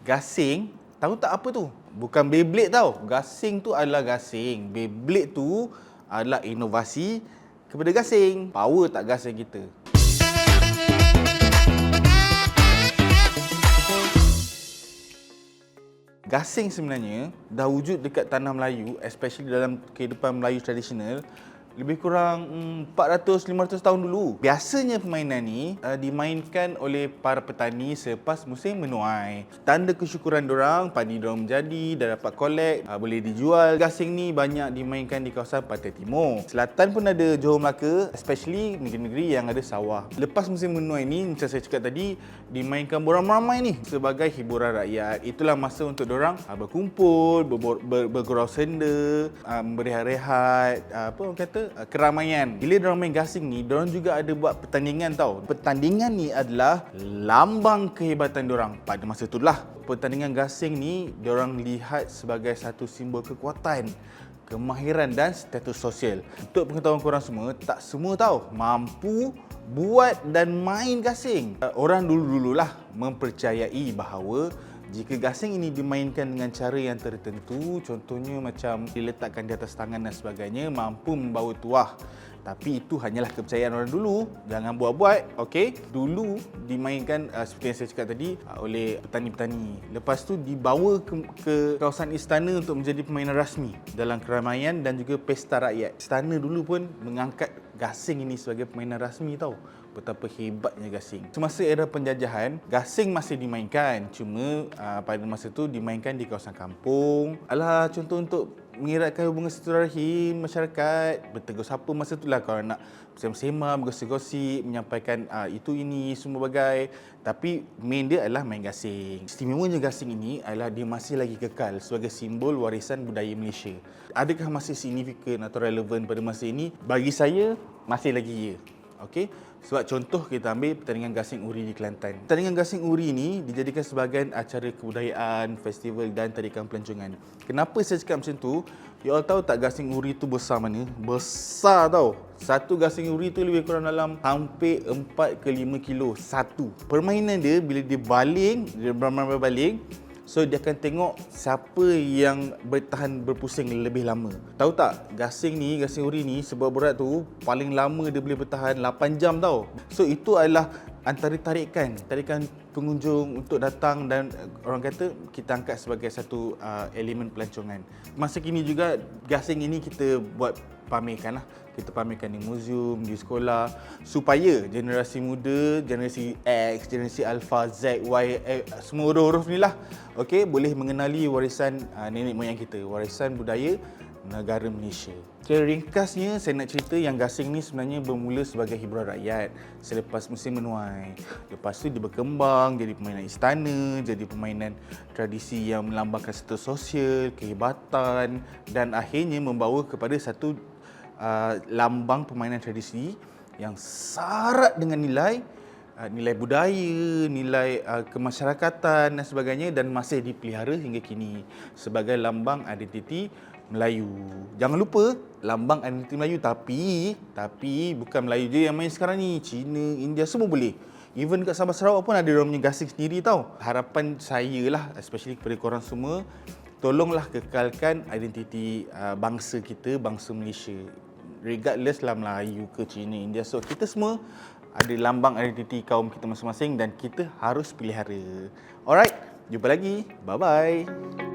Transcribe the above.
Gasing, tahu tak apa tu? Bukan Beyblade tau. Gasing tu adalah gasing. Beyblade tu adalah inovasi kepada gasing. Power tak gasing kita. Gasing sebenarnya dah wujud dekat tanah Melayu, especially dalam kehidupan Melayu tradisional, lebih kurang 400-500 tahun dulu. Biasanya permainan ni dimainkan oleh para petani selepas musim menuai. Tanda kesyukuran dorang, padi dorang menjadi, dah dapat collect, boleh dijual. Gasing ni banyak dimainkan di kawasan Pantai Timur. Selatan pun ada Johor Melaka, especially negeri-negeri yang ada sawah. Lepas musim menuai ni, macam saya cakap tadi, dimainkan beramai-ramai ni sebagai hiburan rakyat. Itulah masa untuk dorang berkumpul, bergurau senda, berehat-rehat, apa orang kata, keramaian. Bila diorang main gasing ni, diorang juga ada buat pertandingan tau. Pertandingan ni adalah lambang kehebatan diorang. Pada masa itulah, pertandingan gasing ni diorang lihat sebagai satu simbol kekuatan, kemahiran dan status sosial. Untuk pengetahuan korang semua, tak semua tahu mampu buat dan main gasing. Orang dulu-dululah mempercayai bahawa jika gasing ini dimainkan dengan cara yang tertentu, contohnya macam diletakkan di atas tangan dan sebagainya, mampu membawa tuah. Tapi itu hanyalah kepercayaan orang dulu. Jangan buat-buat, okey? Dulu dimainkan seperti yang saya cakap tadi oleh petani-petani. Lepas tu dibawa ke kawasan istana untuk menjadi permainan rasmi dalam keramaian dan juga pesta rakyat. Istana dulu pun mengangkat gasing ini sebagai permainan rasmi tau. Betapa hebatnya gasing. Semasa era penjajahan, gasing masih dimainkan. Cuma pada masa tu dimainkan di kawasan kampung. Alah, contoh untuk mengeratkan hubungan silaturahim masyarakat. Bertegur sapa masa tu lah kalau nak bersema-sema, bergosip-gosip, menyampaikan itu ini semua bagai. Tapi main dia adalah main gasing. Istimewanya gasing ini adalah dia masih lagi kekal sebagai simbol warisan budaya Malaysia. Adakah masih signifikan atau relevan pada masa ini? Bagi saya, masih lagi ya. Okey, sebab contoh kita ambil pertandingan gasing uri di Kelantan. Pertandingan gasing uri ini dijadikan sebagai acara kebudayaan, festival dan tarikan pelancongan. Kenapa saya cakap macam tu? You all tahu tak gasing uri tu besar mana? Besar tau. Satu gasing uri tu lebih kurang dalam hampir 4 ke 5 kilo satu. Permainan dia bila dia baling, dia berbaling, so dia akan tengok siapa yang bertahan berpusing lebih lama. Tahu tak, gasing uri ni sebab berat tu paling lama dia boleh bertahan 8 jam tau. So itu adalah antara tarikan pengunjung untuk datang dan orang kata kita angkat sebagai satu elemen pelancongan. Masa kini juga gasing ini kita buat pamerkan lah. Kita pamerkan di muzium, di sekolah supaya generasi muda, generasi X, generasi Alpha, Z, Y, semua huruf-huruf ni lah, okey, boleh mengenali warisan nenek moyang kita, warisan budaya negara Malaysia. Secara ringkasnya, saya nak cerita yang gasing ni sebenarnya bermula sebagai hiburan rakyat selepas musim menuai. Lepas tu dia berkembang jadi permainan istana, jadi permainan tradisi yang melambangkan status sosial, kehebatan dan akhirnya membawa kepada satu lambang permainan tradisi yang syarat dengan nilai budaya, nilai kemasyarakatan dan sebagainya dan masih dipelihara hingga kini sebagai lambang identiti Melayu. Jangan lupa lambang identiti Melayu tapi bukan Melayu je yang main sekarang ni. Cina, India semua boleh. Even kat Sabah Sarawak pun ada orang punya gasing sendiri tau. Harapan saya lah, especially kepada korang semua, tolonglah kekalkan identiti bangsa kita, bangsa Malaysia. Regardless lah Melayu ke Cina, India. So kita semua ada lambang identiti kaum kita masing-masing dan kita harus pelihara. Alright, jumpa lagi. Bye-bye.